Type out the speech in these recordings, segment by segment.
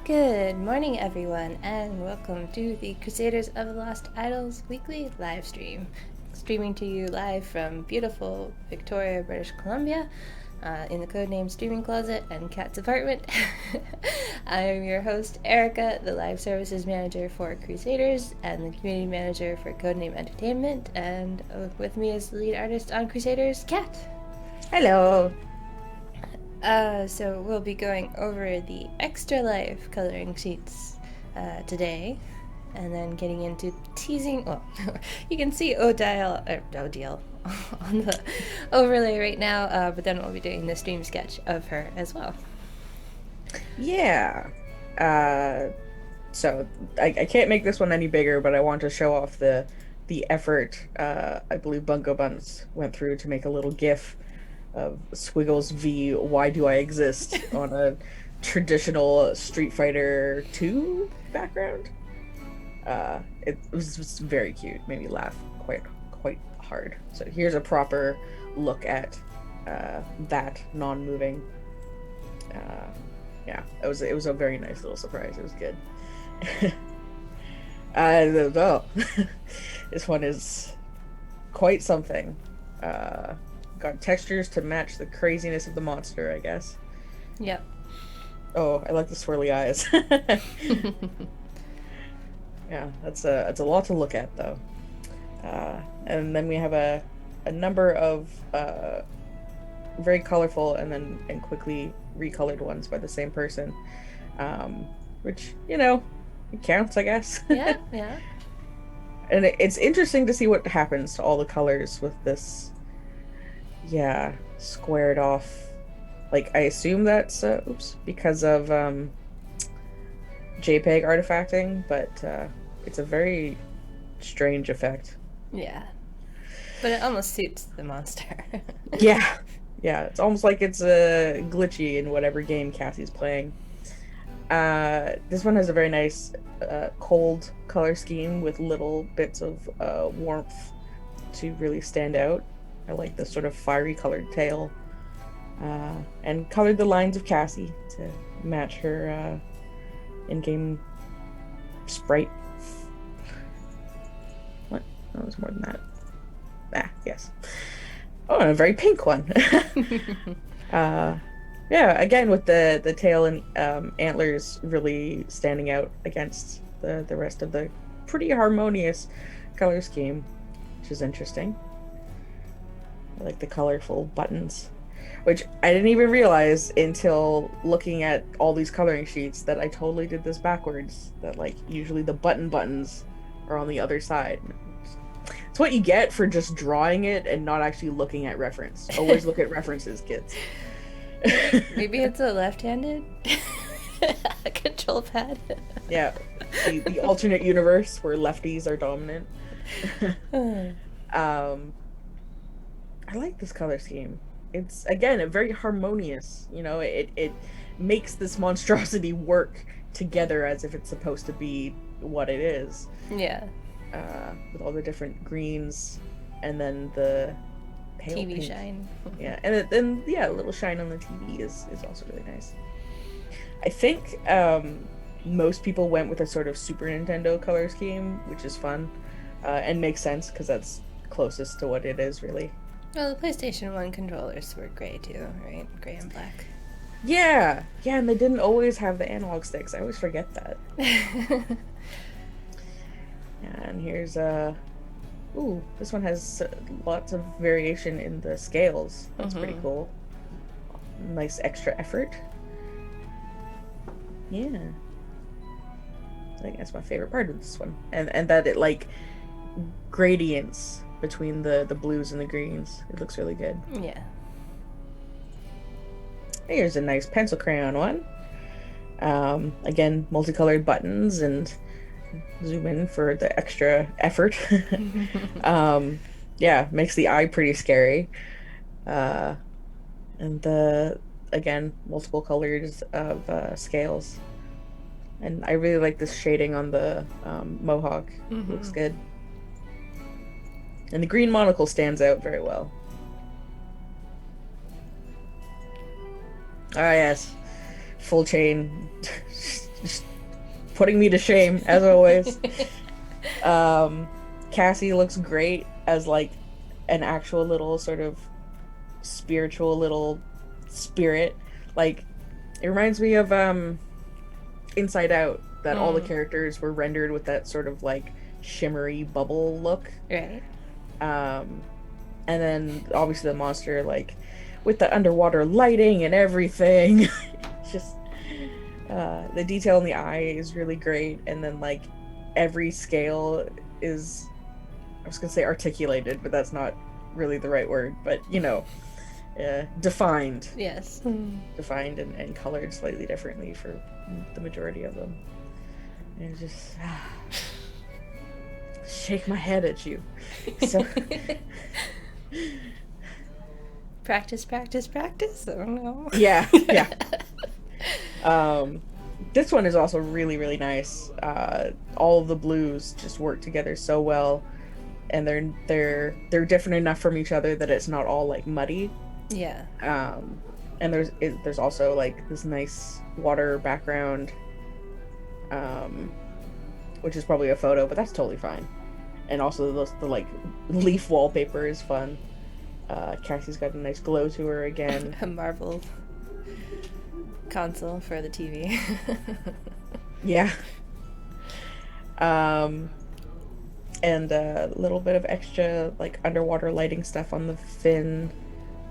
Good morning, everyone, and welcome to the Crusaders of the Lost Idols weekly live stream. Streaming to you live from beautiful Victoria, British Columbia, in the codename Streaming Closet and Kat's apartment. I am your host, Erika, the live services manager for Crusaders and the community manager for Codename Entertainment, and with me is the lead artist on Crusaders, Kat. Hello. So we'll be going over the Extra Life coloring sheets today, and then getting into teasing. Well, you can see Odile on the overlay right now, but then we'll be doing the stream sketch of her as well. Yeah. So I can't make this one any bigger, but I want to show off the effort I believe Bunko Buns went through to make a little GIF of Squiggles v Why Do I Exist on a traditional Street Fighter 2 background. It was just very cute. Made me laugh quite hard. So here's a proper look at that non-moving. Yeah, it was a very nice little surprise. It was good. This one is quite something. Got textures to match the craziness of the monster, I guess. Yep. Oh, I like the swirly eyes. Yeah, that's a lot to look at, though. And then we have a number of very colorful and quickly recolored ones by the same person, which, it counts, I guess. Yeah. And it's interesting to see what happens to all the colors with this. Yeah, squared off. Like, I assume that's because of JPEG artifacting, but it's a very strange effect. Yeah. But it almost suits the monster. Yeah, it's almost like it's glitchy in whatever game Cassie's playing. This one has a very nice cold color scheme with little bits of warmth to really stand out. I like the sort of fiery colored tail, and colored the lines of Cassie to match her in-game sprite. What? No, it was more than that. Yes. Oh, and a very pink one. Yeah, again with the tail and antlers really standing out against the rest of the pretty harmonious color scheme, which is interesting. I like the colorful buttons, which I didn't even realize until looking at all these coloring sheets that I totally did this backwards. That, like, usually the buttons are on the other side. It's what you get for just drawing it and not actually looking at reference. Always look at references, kids. Maybe it's a left-handed control pad. Yeah, the alternate universe where lefties are dominant. I like this color scheme. It's, again, a very harmonious. It makes this monstrosity work together as if it's supposed to be what it is. Yeah. With all the different greens, and then the pale TV pink. shine. Yeah, and then a little shine on the TV is also really nice. I think most people went with a sort of Super Nintendo color scheme, which is fun and makes sense because that's closest to what it is, really. Well, the PlayStation 1 controllers were gray too, right? Gray and black. Yeah, and they didn't always have the analog sticks. I always forget that. And here's ooh, this one has lots of variation in the scales. That's pretty cool. Nice extra effort. Yeah. I think that's my favorite part of this one. And that it, like, gradients between the blues and the greens. It looks really good. Yeah. Here's a nice pencil crayon one. Again, multicolored buttons, and zoom in for the extra effort. Yeah, makes the eye pretty scary. And again, multiple colors of scales. And I really like this shading on the mohawk. Looks good. And the green monocle stands out very well. Ah, yes. Full chain just putting me to shame as always. Cassie looks great as like an actual little sort of spiritual little spirit. Like it reminds me of Inside Out, that all the characters were rendered with that sort of like shimmery bubble look. Right. And then obviously the monster, like with the underwater lighting and everything. It's just the detail in the eye is really great, and then like every scale is, I was gonna say articulated, but that's not really the right word, but you know, defined. Yes. Defined and colored slightly differently for the majority of them. And it's just shake my head at you. So practice. I don't know. yeah. This one is also really, really nice. All of the blues just work together so well, and they're different enough from each other that it's not all like muddy. Yeah. And there's also like this nice water background, which is probably a photo, but that's totally fine. And also the like leaf wallpaper is fun. Cassie's got a nice glow to her again. A marble console for the TV. Yeah. And a little bit of extra like underwater lighting stuff on the fin,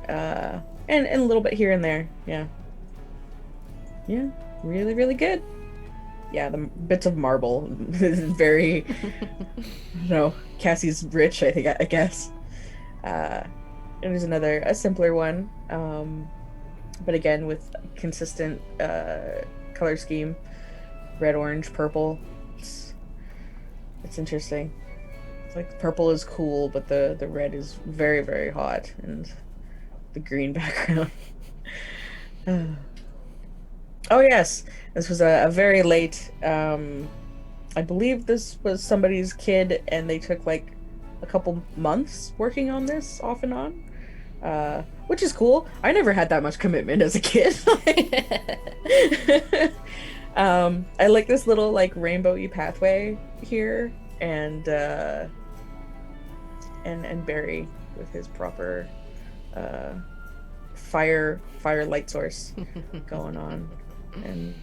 and a little bit here and there. Yeah, really, really good. Yeah, the bits of marble is very, Cassie's rich, I guess. There's a simpler one, but again with consistent color scheme, red, orange, purple. It's interesting. It's like purple is cool, but the red is very, very hot, and the green background. Oh yes, this was a very late, I believe this was somebody's kid, and they took like a couple months working on this off and on, which is cool. I never had that much commitment as a kid. I like this little like rainbow-y pathway here, and Barry with his proper fire light source going on, and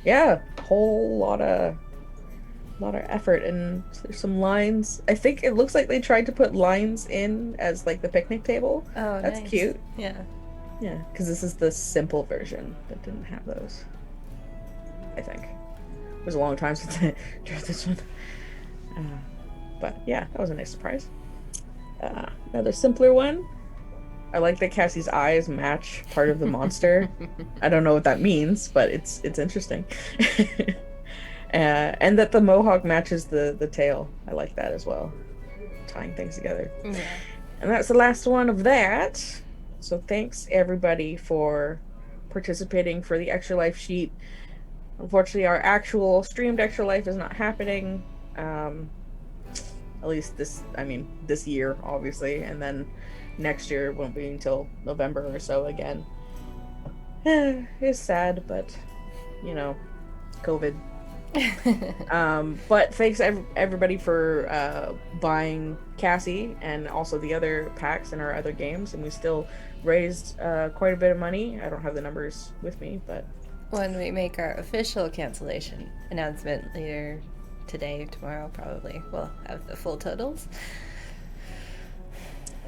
yeah, whole lot of effort. And there's some lines. I think it looks like they tried to put lines in as like the picnic table. Oh, that's nice. cute. Yeah, because this is the simple version that didn't have those, I think. It was a long time since I drew this one, but yeah, that was a nice surprise. Another simpler one. I like that Cassie's eyes match part of the monster. I don't know what that means, but it's interesting. And that the mohawk matches the tail. I like that as well, tying things together. yeah. And that's the last one of that. So thanks everybody for participating for the Extra Life sheet. Unfortunately, our actual streamed Extra Life is not happening. At least this year, obviously, and then next year won't be until November or so again. It's sad, but COVID. But thanks everybody for buying Cassie and also the other packs in our other games, and we still raised quite a bit of money. I don't have the numbers with me, but when we make our official cancellation announcement later today, tomorrow probably, we'll have the full totals.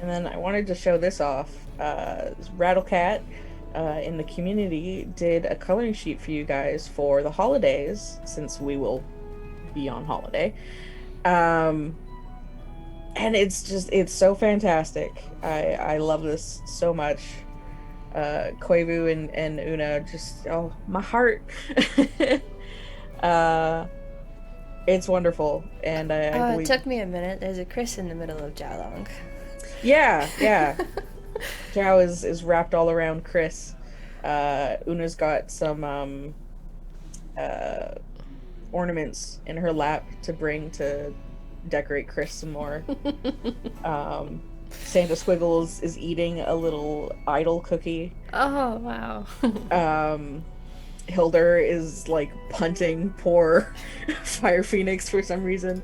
And then I wanted to show this off. Rattlecat in the community did a coloring sheet for you guys for the holidays, since we will be on holiday. And it's so fantastic. I love this so much. Koivu and Una, just, oh, my heart. It's wonderful, and I believe... It took me a minute. There's a Chris in the middle of Jialong. Yeah. Zhao is wrapped all around Chris. Una's got some ornaments in her lap to bring to decorate Chris some more. Santa Squiggles is eating a little idol cookie. Oh, wow. Hildur is like punting poor Fire Phoenix for some reason.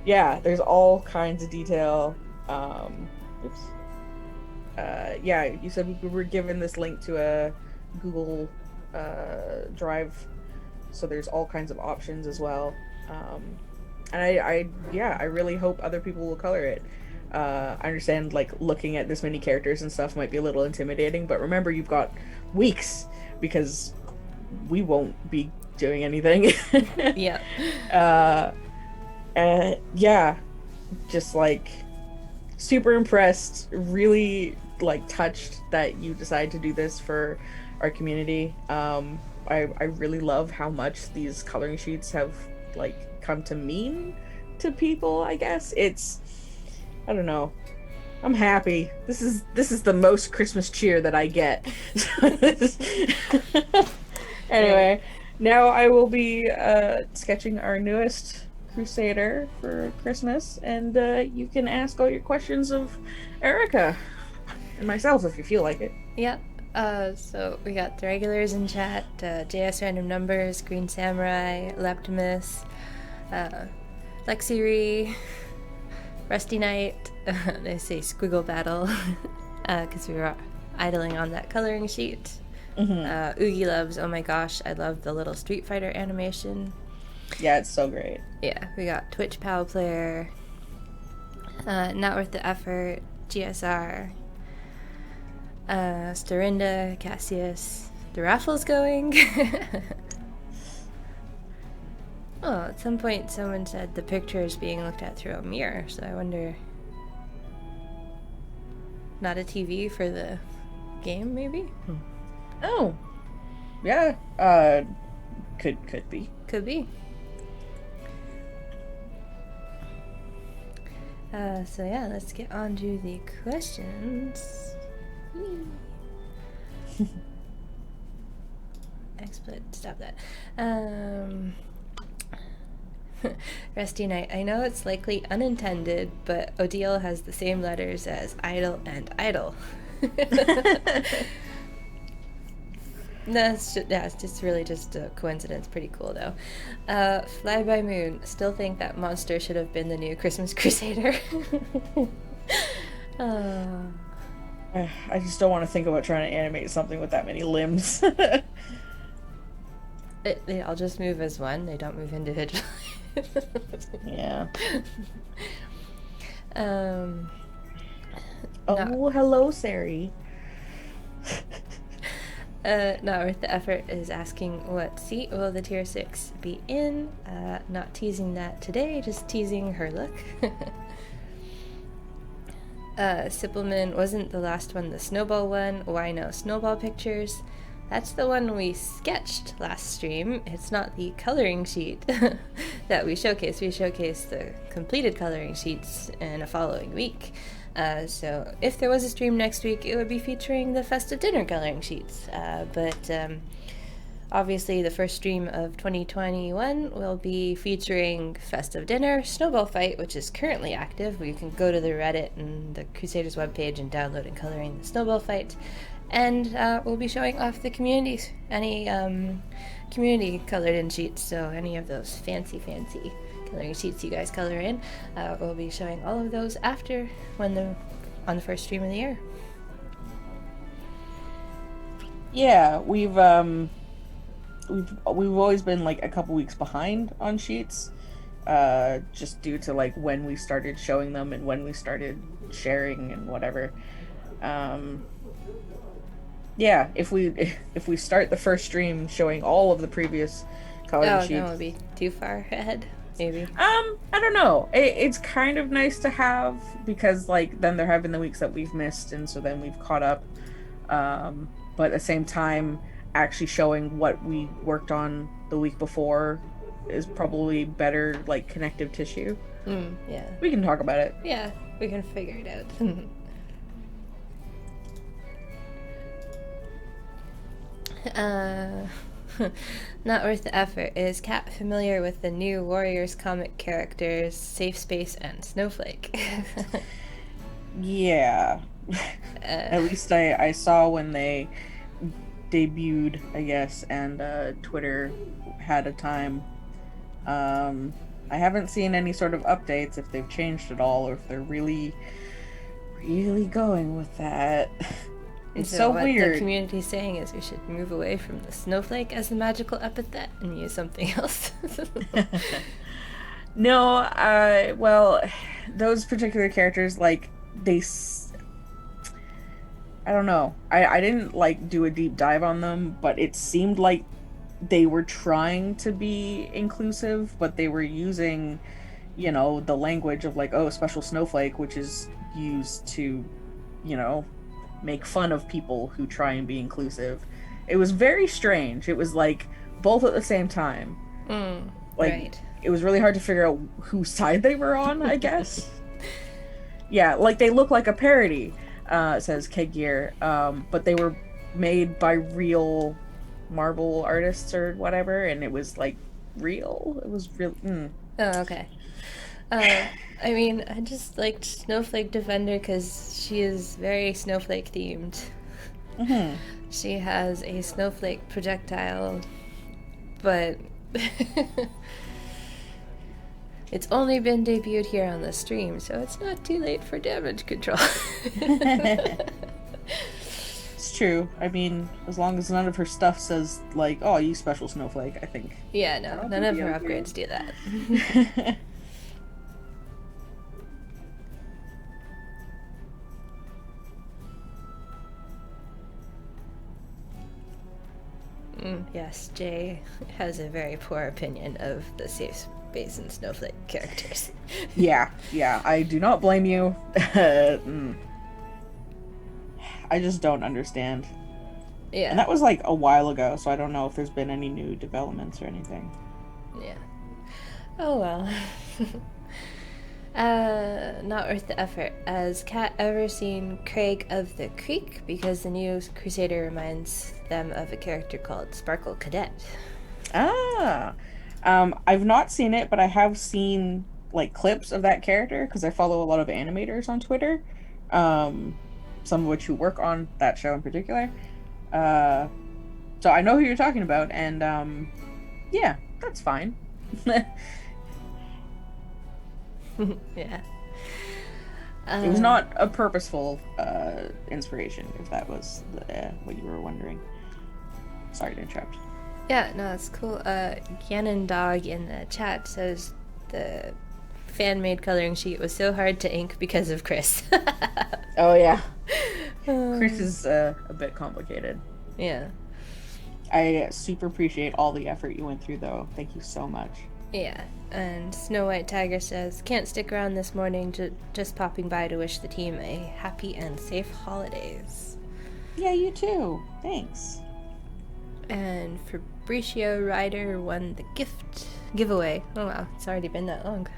Yeah, there's all kinds of detail. Oops. Yeah, you said we were given this link to a Google Drive, so there's all kinds of options as well. And I really hope other people will color it. I understand like looking at this many characters and stuff might be a little intimidating, but remember you've got weeks because we won't be doing anything. Yeah. Yeah, just like super impressed, really like touched that you decided to do this for our community. I really love how much these coloring sheets have like come to mean to people, I guess. I don't know. I'm happy. This is the most Christmas cheer that I get. Anyway, now I will be sketching our newest Crusader for Christmas, and you can ask all your questions of Erika and myself if you feel like it. Yep. So we got the regulars in chat, JS Random Numbers, Green Samurai, Leptimus, Lexiri, Rusty Knight, they say Squiggle Battle, because we were idling on that coloring sheet. Oogie loves, oh my gosh, I love the little Street Fighter animation. Yeah, it's so great. Yeah, we got Twitch Pow Player, Not Worth the Effort, GSR, Storinda, Cassius, the raffle's going. Oh, at some point someone said the picture is being looked at through a mirror, so I wonder... Not a TV for the game, maybe? Oh. Yeah. Could be. Could be. So yeah, let's get on to the questions. XSplit, stop that. Rusty Knight, I know it's likely unintended, but Odile has the same letters as idol and idol. No, it's just really just a coincidence. Pretty cool, though. Fly by Moon. Still think that monster should have been the new Christmas Crusader. I just don't want to think about trying to animate something with that many limbs. They all just move as one. They don't move individually. Yeah. Hello, Sari. Not Worth the Effort is asking what seat will the tier 6 be in. Not teasing that today, just teasing her look. Sippelman, wasn't the last one the snowball one? Why no snowball pictures? That's the one we sketched last stream. It's not the coloring sheet that we showcased. We showcased the completed coloring sheets in a following week. So if there was a stream next week, it would be featuring the festive dinner coloring sheets. But obviously the first stream of 2021 will be featuring festive dinner, snowball fight, which is currently active. You can go to the Reddit and the Crusaders webpage and download and coloring the snowball fight. And we'll be showing off the communities, any community colored in sheets, so any of those fancy coloring sheets you guys color in, we'll be showing all of those after on the first stream of the year. Yeah, we've always been like a couple weeks behind on sheets, just due to like when we started showing them and when we started sharing and whatever. Yeah, if we start the first stream showing all of the previous coloring sheets, that would be too far ahead. Maybe. I don't know. It's kind of nice to have because like then there have been the weeks that we've missed, and so then we've caught up. But at the same time, actually showing what we worked on the week before is probably better, like connective tissue. Yeah. We can talk about it. Yeah, we can figure it out. Not Worth the Effort. Is Kat familiar with the new Warriors comic characters Safe Space and Snowflake? Yeah. At least I saw when they debuted, I guess, and Twitter had a time. I haven't seen any sort of updates if they've changed at all or if they're really, really going with that. It's So so what the weird. community's saying is we should move away from the snowflake as the magical epithet and use something else. No, well, those particular characters, like, I don't know. I didn't, like, do a deep dive on them, but it seemed like they were trying to be inclusive, but they were using, the language of, like, oh, special snowflake, which is used to, you know, make fun of people who try and be inclusive. It was very strange. It was, like, both at the same time. Like, right. it was really hard to figure out whose side they were on, I guess. Yeah, like, they look like a parody, says Keggear, but they were made by real marble artists or whatever, and it was, like, real. It was real. Oh, okay. I mean, I just liked Snowflake Defender because she is very snowflake themed. Mm-hmm. She has a snowflake projectile, but it's only been debuted here on the stream, so it's not too late for damage control. It's true. I mean, as long as none of her stuff says, like, oh, you special snowflake, I think. Yeah, no, none of her upgrades do that. Yes, Jay has a very poor opinion of the safe space and snowflake characters. Yeah, I do not blame you. I just don't understand. Yeah. And that was like a while ago, so I don't know if there's been any new developments or anything. Yeah. Oh well. Not worth the effort. Has Kat ever seen Craig of the Creek? Because the new Crusader reminds them of a character called Sparkle Cadet. I've not seen it, but I have seen, like, clips of that character, because I follow a lot of animators on Twitter, some of which who work on that show in particular. So I know who you're talking about, and, yeah, that's fine. Yeah. It was not a purposeful inspiration, if that was what you were wondering. Sorry to interrupt. Yeah, no, it's cool. Gannon Dog in the chat says the fan-made coloring sheet was so hard to ink because of Chris. Oh, yeah. Chris is a bit complicated. Yeah. I super appreciate all the effort you went through, though. Thank you so much. Yeah, and Snow White Tiger says, can't stick around this morning, just popping by to wish the team a happy and safe holidays. Yeah, you too. Thanks. And Fabricio Ryder won the giveaway. Oh wow, it's already been that long.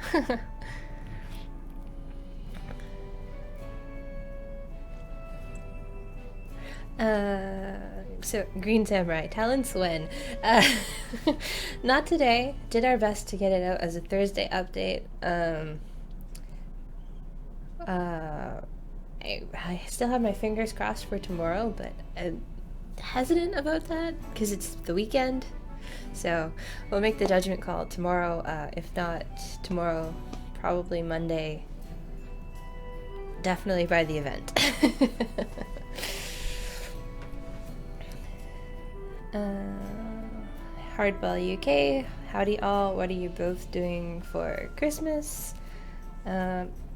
So Green Samurai, Talents win. Not today. Did our best to get it out as a Thursday update. I still have my fingers crossed for tomorrow, but I'm hesitant about that because it's the weekend. So we'll make the judgment call tomorrow. If not tomorrow, probably Monday. Definitely by the event. Hardball UK, howdy all, what are you both doing for Christmas?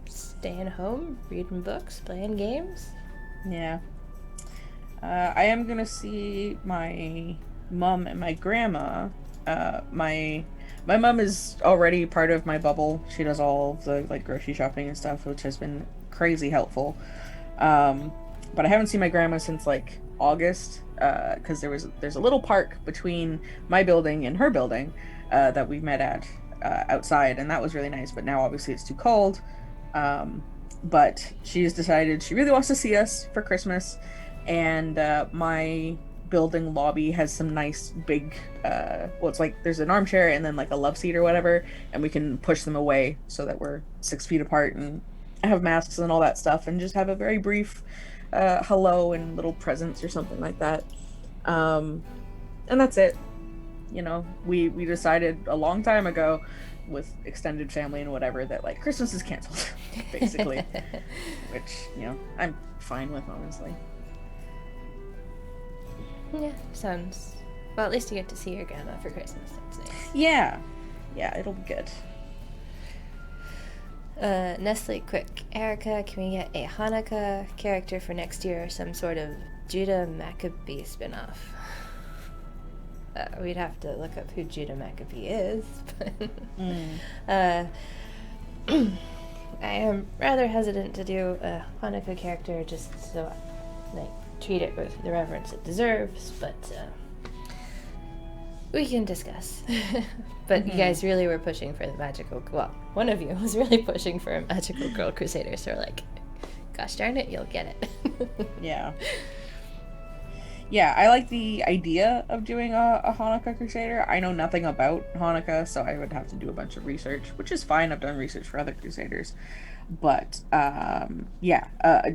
Staying home, reading books, playing games? Yeah. I am gonna see my mom and my grandma. My mom is already part of my bubble. She does all of the, like, grocery shopping and stuff, which has been crazy helpful. But I haven't seen my grandma since, like, August, because there's a little park between my building and her building that we met at outside, and that was really nice. But now obviously it's too cold. But she's decided she really wants to see us for Christmas, and my building lobby has some nice big well, it's like there's an armchair and then like a love seat or whatever, and we can push them away so that we're 6 feet apart and have masks and all that stuff, and just have a very brief hello and little presents or something like that. And that's it. You know, we decided a long time ago with extended family and whatever that like Christmas is canceled, basically. Which, you know, I'm fine with, honestly. Yeah, sounds... Well, at least you get to see your grandma for Christmas. That's nice. Yeah. Yeah, it'll be good. Nestle, quick. Erika, can we get a Hanukkah character for next year or some sort of Judah Maccabee spinoff? We'd have to look up who Judah Maccabee is. But I am rather hesitant to do a Hanukkah character just so I treat it with the reverence it deserves, but we can discuss. But you guys really were pushing for the magical... Well, one of you was really pushing for a magical girl crusader, so we're like, gosh darn it, you'll get it. Yeah. Yeah, I like the idea of doing a Hanukkah Crusader. I know nothing about Hanukkah, so I would have to do a bunch of research, which is fine. I've done research for other Crusaders. But,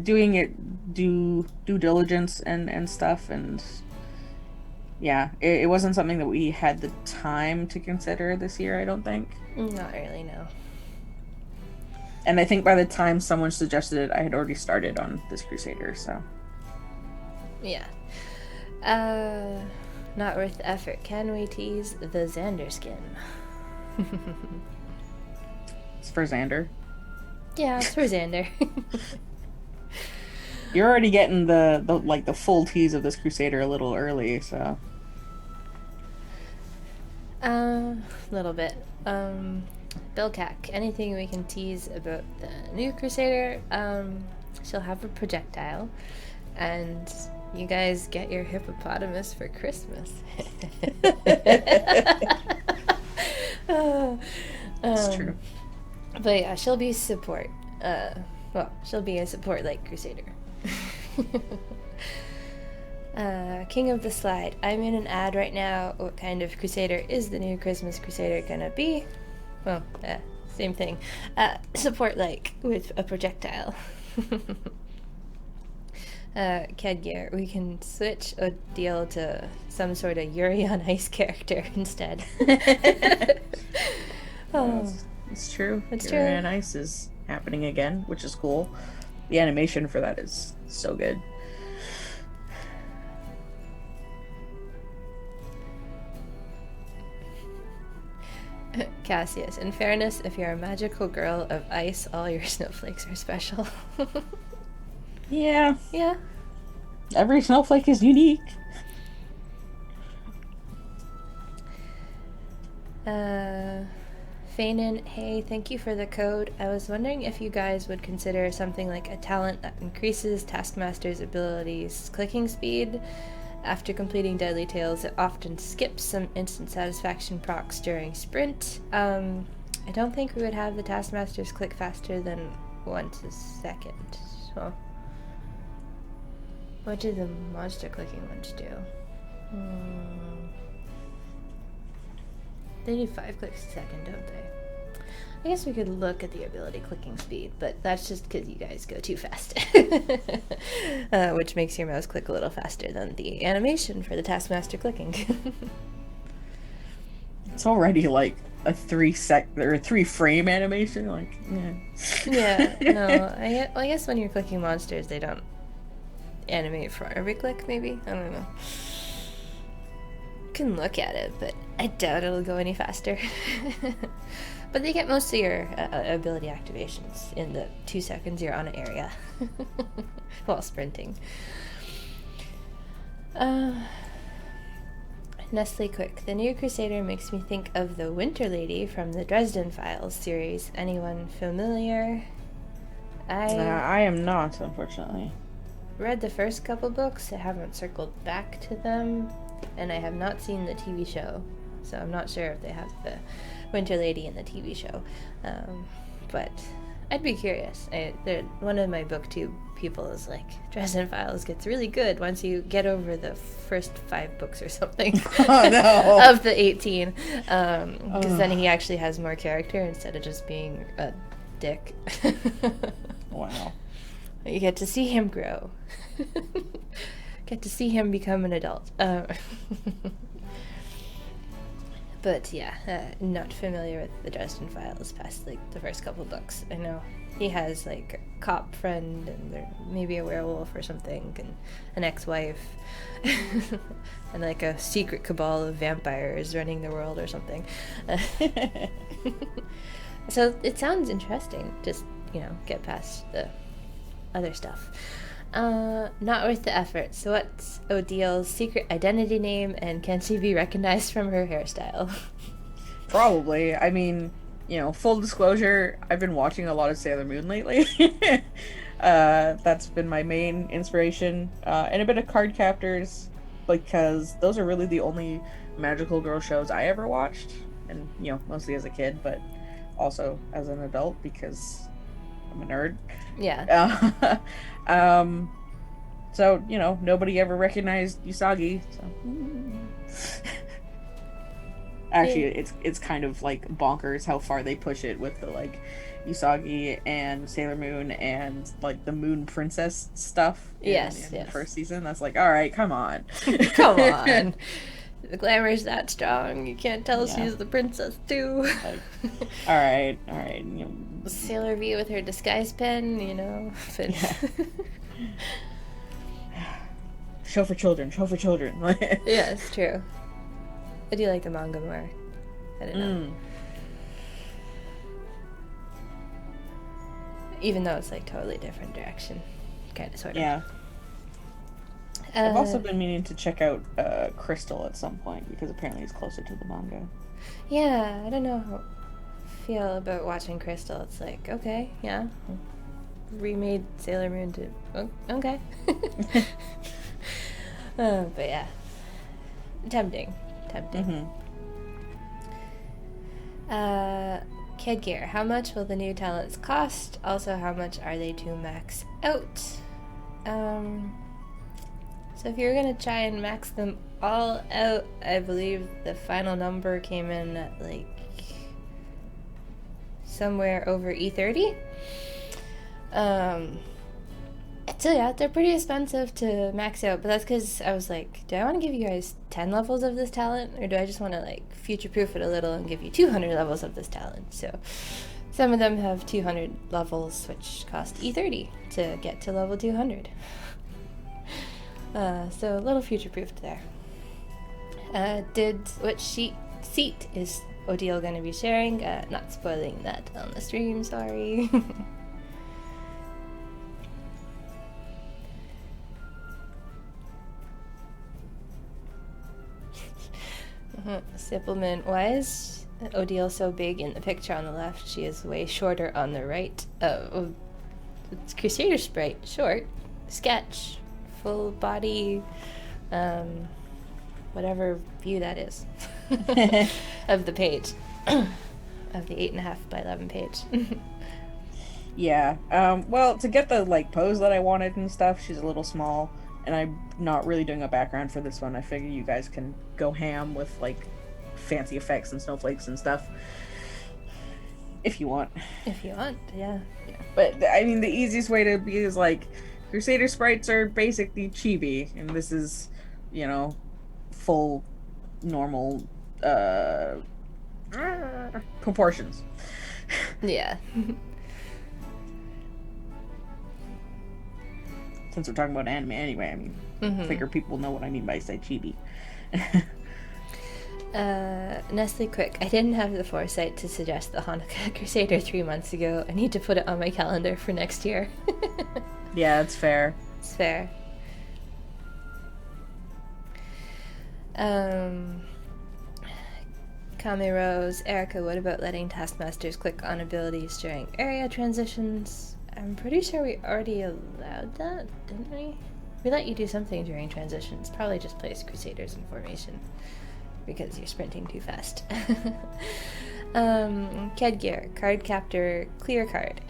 doing it, due diligence and stuff, and yeah, it wasn't something that we had the time to consider this year, I don't think. Not really, no. And I think by the time someone suggested it, I had already started on this Crusader, so. Yeah. Not worth the effort. Can we tease the Xander skin? It's for Xander. Yeah, it's for Xander. You're already getting the full tease of this Crusader a little early, so. Little bit. Bill Cack, anything we can tease about the new Crusader? She'll have a projectile, and you guys get your hippopotamus for Christmas. It's true. But yeah, she'll be support. She'll be a support like Crusader. King of the Slide. I'm in an ad right now. What kind of Crusader is the new Christmas Crusader gonna be? Well, same thing. Support like with a projectile. Kedgear, we can switch a deal to some sort of Yuri on Ice character instead. It's true. It's Yuri true. on Ice is happening again, which is cool. The animation for that is so good. Cassius, in fairness, if you're a magical girl of ice, all your snowflakes are special. Yeah. Yeah. Every snowflake is unique. Fainin, hey, thank you for the code. I was wondering if you guys would consider something like a talent that increases Taskmaster's abilities clicking speed. After completing Deadly Tales, it often skips some instant satisfaction procs during sprint. I don't think we would have the Taskmasters click faster than once a second. So, what do the monster clicking ones do? They do 5 clicks a second, don't they? I guess we could look at the ability clicking speed, but that's just because you guys go too fast. Which makes your mouse click a little faster than the animation for the Taskmaster clicking. It's already like a 3 frame animation, like, yeah. Yeah, no, I guess when you're clicking monsters, they don't animate for every click, maybe? I don't know. You can look at it, but I doubt it'll go any faster. But they get most of your ability activations in the 2 seconds you're on an area while sprinting. Nestle Quick. The new Crusader makes me think of the Winter Lady from the Dresden Files series. Anyone familiar? I am not, unfortunately. Read the first couple books. I haven't circled back to them, and I have not seen the TV show, so I'm not sure if they have the Winter Lady in the TV show. But I'd be curious. One of my booktube people is like, Dresden Files gets really good once you get over the first 5 books or something. Oh, no. Of the 18. Because then he actually has more character instead of just being a dick. Wow. You get to see him grow. get to see him become an adult. But yeah, not familiar with the Dresden Files past like the first couple books. I know he has like a cop friend and maybe a werewolf or something, and an ex-wife, and like a secret cabal of vampires running the world or something. So it sounds interesting. Just, get past the other stuff. Not worth the effort. So what's Odile's secret identity name, and can she be recognized from her hairstyle? Probably. I mean, full disclosure, I've been watching a lot of Sailor Moon lately. That's been my main inspiration. And a bit of Card Captors, because those are really the only magical girl shows I ever watched. And, mostly as a kid, but also as an adult, because I'm a nerd. Yeah. So, nobody ever recognized Usagi, so. Actually, it's kind of like bonkers how far they push it with the like Usagi and Sailor Moon and like the Moon Princess stuff in the first season. That's like, all right, come on. Come on. The glamour's that strong. You can't tell she's the princess too. Like, all right. Sailor V with her disguise pen, But... Show for children. Yeah, it's true. I do like the manga more. I don't know. Even though it's like totally different direction. Kind of, sort of. Yeah. I've also been meaning to check out Crystal at some point, because apparently it's closer to the manga. Yeah, I don't know how I feel about watching Crystal. It's like, okay, yeah. Remade Sailor Moon to... Oh, okay. But yeah. Tempting. Headgear. How much will the new talents cost? Also, how much are they to max out? So if you're gonna try and max them all out, I believe the final number came in at like somewhere over E30. So yeah, they're pretty expensive to max out, but that's because I was like, do I want to give you guys 10 levels of this talent, or do I just want to like future-proof it a little and give you 200 levels of this talent? So some of them have 200 levels, which cost E30 to get to level 200. So a little future-proofed there. What seat is Odile going to be sharing? Not spoiling that on the stream, sorry. Supplement. Why is Odile so big in the picture on the left? She is way shorter on the right. It's Crusader sprite. Short. Sketch. Full body. Whatever view that is. Of the page. Of the 8.5 by 11 page. Yeah. Well, to get the like pose that I wanted and stuff, she's a little small. And I'm not really doing a background for this one. I figure you guys can go ham with, like, fancy effects and snowflakes and stuff. If you want. If you want, yeah. But, I mean, the easiest way to be is, like, Crusader sprites are basically chibi. And this is, full, normal, proportions. Yeah. Since we're talking about anime anyway, I mean, figure people know what I mean by say chibi. Nestle Quick. I didn't have the foresight to suggest the Hanukkah Crusader 3 months ago. I need to put it on my calendar for next year. Yeah, it's fair. It's fair. Kame Rose. Erika, what about letting taskmasters click on abilities during area transitions? I'm pretty sure we already allowed that, didn't we? We let you do something during transitions. Probably just place Crusaders in formation. Because you're sprinting too fast. Headgear. Card Captor. Clear card.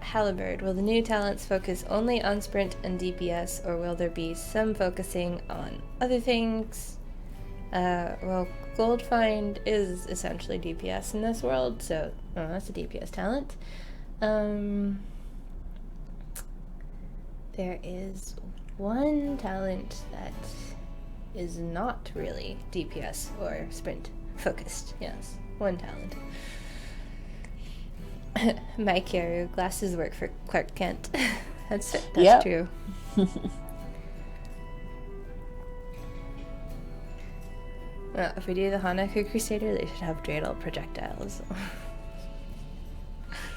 Halibird. Will the new talents focus only on sprint and DPS, or will there be some focusing on other things? Well, Gold Find is essentially DPS in this world, so that's a DPS talent. There is one talent that is not really DPS or sprint focused. Yes, one talent. My Kyaru glasses work for Clark Kent. That's true. Well, if we do the Hanukkah Crusader, they should have dreidel projectiles.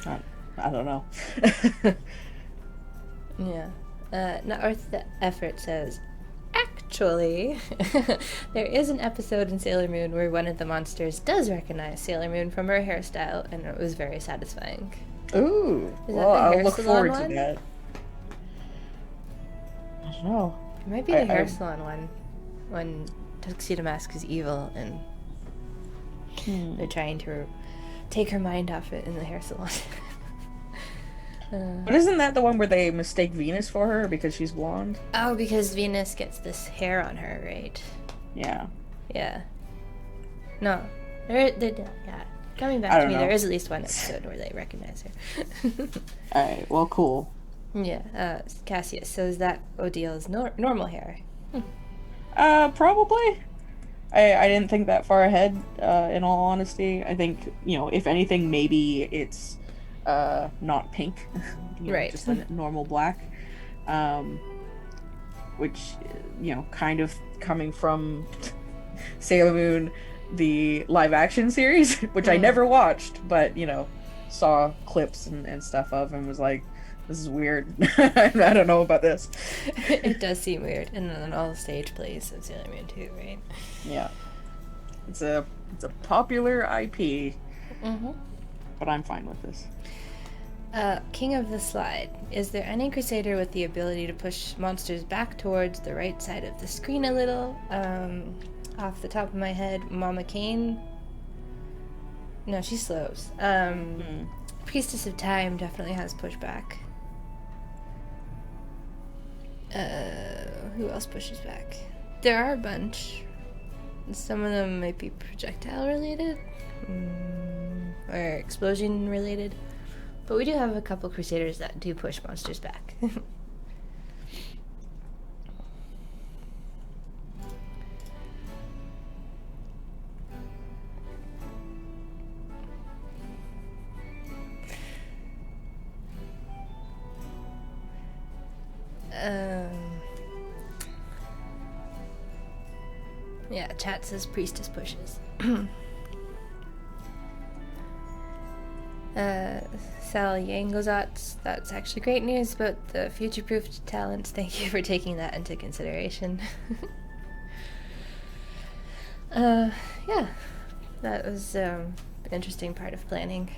I don't know. Yeah. Not worth the effort says, actually, there is an episode in Sailor Moon where one of the monsters does recognize Sailor Moon from her hairstyle, and it was very satisfying. Ooh. Well, I'll look forward to that. I don't know. It might be the hair salon one, when Tuxedo Mask is evil and they're trying to take her mind off it in the hair salon. But isn't that the one where they mistake Venus for her because she's blonde? Oh, because Venus gets this hair on her, right? Yeah. Yeah. No. Yeah. Coming back to me, there is at least one episode where they recognize her. Alright, well, cool. Yeah. Cassius, so is that Odile's normal hair? Probably. I didn't think that far ahead, in all honesty. I think, if anything, maybe it's not pink, right? Just a normal black, which kind of coming from Sailor Moon, the live action series, which I never watched, but saw clips and stuff of, and was like, this is weird. I don't know about this. It does seem weird, and then all the stage plays of Sailor Moon too, right? Yeah, it's a popular IP, but I'm fine with this. King of the Slide. Is there any Crusader with the ability to push monsters back towards the right side of the screen a little? Off the top of my head, Mama Kane. No, she slows. Priestess of Time definitely has pushback. Who else pushes back? There are a bunch. Some of them might be projectile related, or explosion related. But we do have a couple Crusaders that do push monsters back. Yeah, chat says Priestess pushes. Sal Yangozats, that's actually great news about the future-proofed talents. Thank you for taking that into consideration. Yeah, that was an interesting part of planning.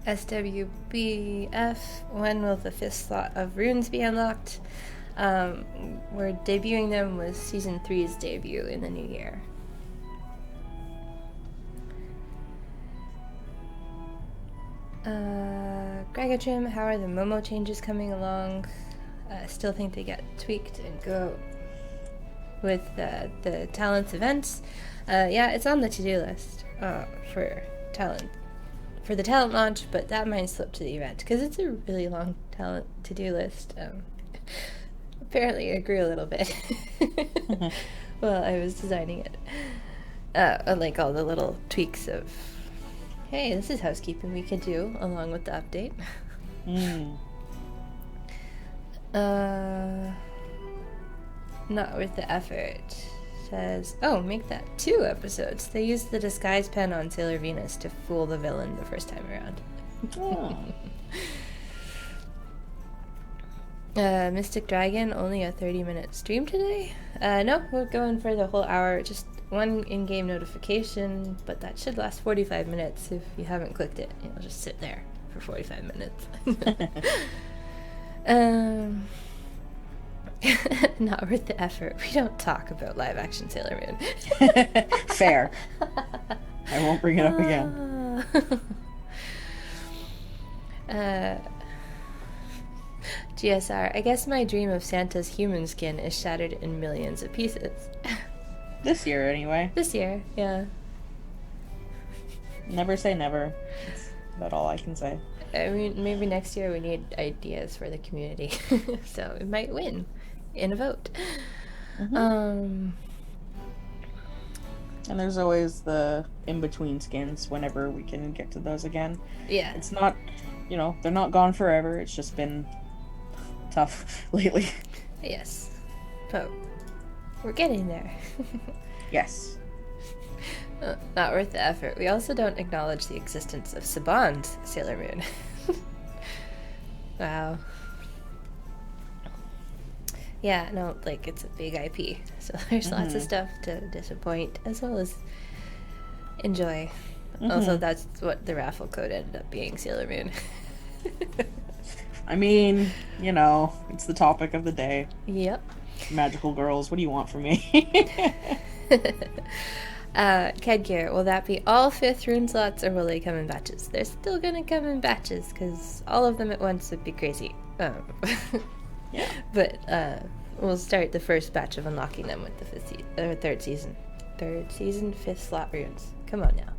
SWBF, when will the 5th slot of runes be unlocked? We're debuting them with Season 3's debut in the new year. Gregotrim, how are the Momo changes coming along? Still think they get tweaked and go with the talents events. Yeah, it's on the to-do list for the talent launch, but that might slip to the event because it's a really long talent to-do list. Apparently, I grew a little bit while I was designing it. Like all the little tweaks of, hey, this is housekeeping we could do along with the update. Not worth the effort. Says, oh, make that 2 episodes. They used the disguise pen on Sailor Venus to fool the villain the first time around. Mystic Dragon, only a 30-minute stream today? No, we're going for the whole hour. Just one in-game notification, but that should last 45 minutes. If you haven't clicked it, it'll just sit there for 45 minutes. Not worth the effort. We don't talk about live-action Sailor Moon. Fair. I won't bring it up again. GSR, I guess my dream of Santa's human skin is shattered in millions of pieces. This year, anyway. This year, yeah. Never say never. That's about all I can say. I mean, maybe next year we need ideas for the community. So it might win in a vote. And there's always the in-between skins whenever we can get to those again. Yeah. It's not, they're not gone forever. It's just been tough lately. Yes. But we're getting there. Yes. Not worth the effort. We also don't acknowledge the existence of Saban's Sailor Moon. Wow. Yeah, no, like, it's a big IP, so there's lots of stuff to disappoint as well as enjoy. Also, that's what the raffle code ended up being, Sailor Moon. I mean, it's the topic of the day. Yep. Magical girls, what do you want from me? Kedgear, will that be all 5th rune slots, or will they come in batches? They're still gonna come in batches, because all of them at once would be crazy. Yeah. But we'll start the first batch of unlocking them with the 3rd season. 3rd season, 5th slot runes. Come on now.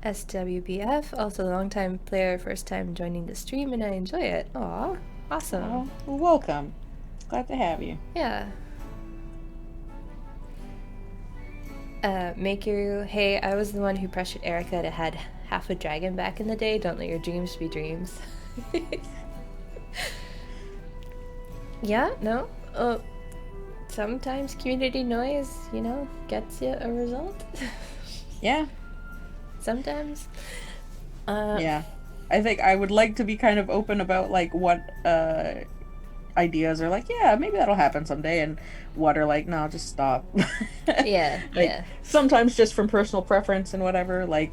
SWBF, also long-time player, first time joining the stream, and I enjoy it. Aw, awesome. Oh, well, welcome. Glad to have you. Yeah. Makeru, hey, I was the one who pressured Erika to had half a dragon back in the day. Don't let your dreams be dreams. Yeah, no. Sometimes community noise, gets you a result. Yeah. Sometimes. Yeah. I think I would like to be kind of open about, like, what ideas are like, yeah, maybe that'll happen someday, and what are like, no, just stop. Yeah, like, yeah. Sometimes just from personal preference and whatever, like,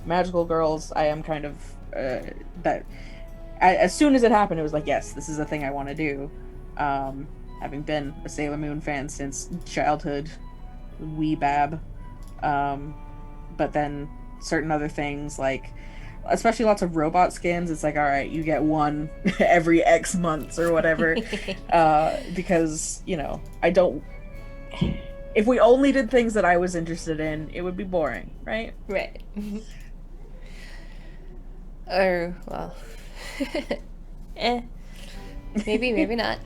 magical girls, I am kind of, that, as soon as it happened, it was like, yes, this is a thing I want to do. Having been a Sailor Moon fan since childhood, wee bab. But then certain other things, like, especially lots of robot skins, it's like, all right, you get one every X months or whatever. Because, I don't... If we only did things that I was interested in, it would be boring, right? Right. Or, well... Maybe, maybe not.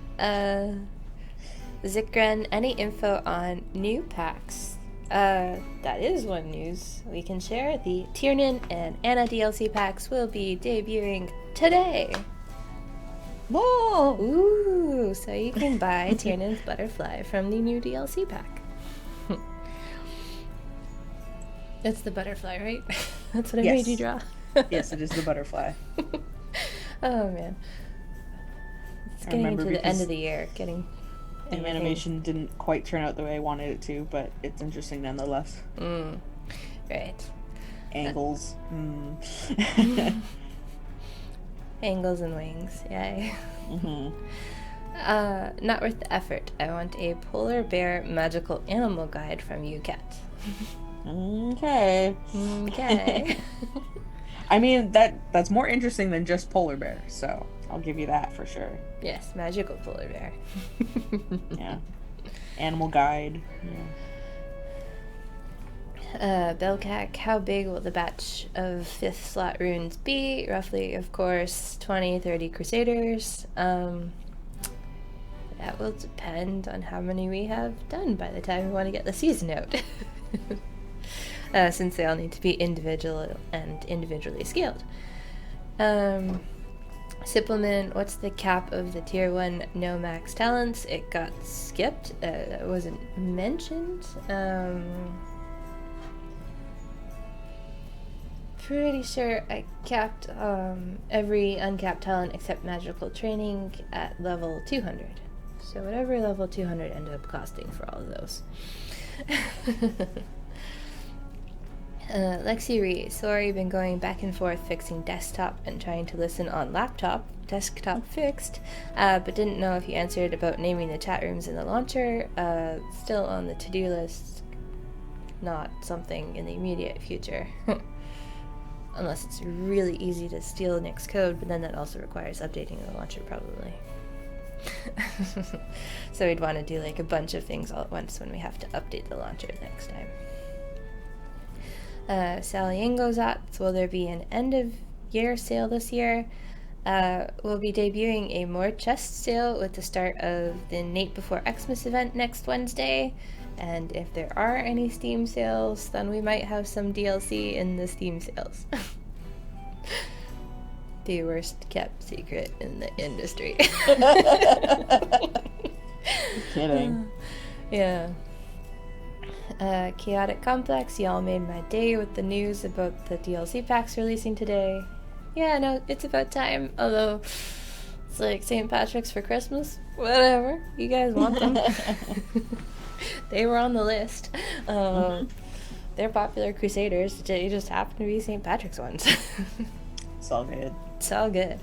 Zikren, any info on new packs? That is one news we can share. The Tiernan and Anna DLC packs will be debuting today. Whoa! Ooh, so you can buy Tiernan's Butterfly from the new DLC pack. It's the butterfly, right? That's what I made you draw. Yes, it is the butterfly. Oh, man. It's getting into the end of the year, getting... The animation didn't quite turn out the way I wanted it to, but it's interesting nonetheless. Right. Angles. Angles and wings, yay. Not worth the effort. I want a polar bear magical animal guide from you, Kat. Okay. Okay. I mean, that's more interesting than just polar bear, so I'll give you that for sure. Yes, magical polar bear. Yeah. Animal guide. Yeah. Belcac, how big will the batch of 5th slot runes be? Roughly, of course, 20, 30 Crusaders. That will depend on how many we have done by the time we want to get the season out. Since they all need to be individual and individually scaled. Supplement, what's the cap of the tier 1 no max talents? It got skipped. That wasn't mentioned. Pretty sure I capped every uncapped talent except magical training at level 200. So whatever level 200 ended up costing for all of those. Lexi Ree, sorry, been going back and forth fixing desktop and trying to listen on laptop. Desktop fixed, but didn't know if you answered about naming the chat rooms in the launcher. Still on the to-do list, not something in the immediate future. unless it's really easy to steal Nick's code, but then that also requires updating the launcher probably. So we'd want to do like a bunch of things all at once when we have to update the launcher next time. Saliangozats, will there be an end of year sale this year? We'll be debuting a more chest sale with the start of the Nate Before Xmas event next Wednesday. And if there are any Steam sales, then we might have some DLC in the Steam sales. The worst kept secret in the industry. Kidding. Yeah. Chaotic Complex, y'all made my day with the news about the DLC packs releasing today. Yeah, no, it's about time. Although, it's like St. Patrick's for Christmas. Whatever. You guys want them. They were on the list. They're popular Crusaders. They just happen to be St. Patrick's ones. It's all good. It's all good.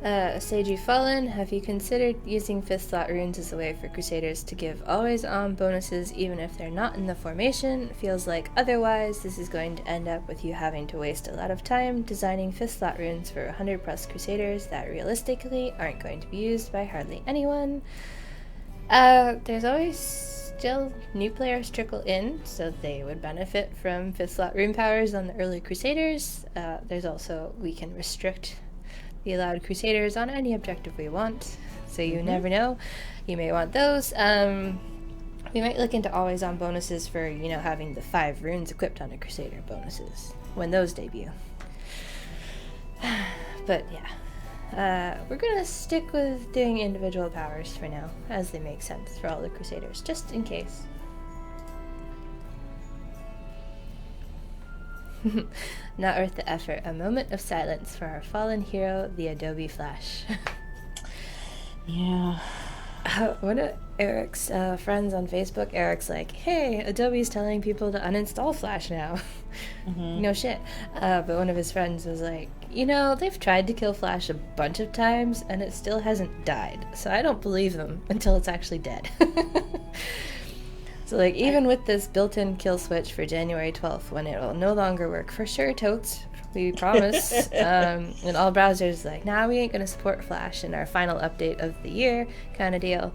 Seiji Fallen, have you considered using 5th slot runes as a way for Crusaders to give always-on bonuses even if they're not in the formation? Feels like otherwise this is going to end up with you having to waste a lot of time designing 5th slot runes for 100 plus Crusaders that realistically aren't going to be used by hardly anyone. There's always still new players trickle in, so they would benefit from 5th slot rune powers on the early Crusaders. There's also, we can restrict the allowed Crusaders on any objective we want, so you never know. You may want those. We might look into always-on bonuses for, having the 5 runes equipped on a Crusader bonuses when those debut. But yeah, we're gonna stick with doing individual powers for now, as they make sense for all the Crusaders, just in case. Not worth the effort. A moment of silence for our fallen hero, the Adobe Flash. Yeah. One of Eric's friends on Facebook, Eric's like, hey, Adobe's telling people to uninstall Flash now. No shit. But one of his friends was like, they've tried to kill Flash a bunch of times and it still hasn't died. So I don't believe them until it's actually dead. So, even with this built-in kill switch for January 12th, when it will no longer work for sure, totes, we promise, and all browsers we ain't gonna support Flash in our final update of the year kind of deal.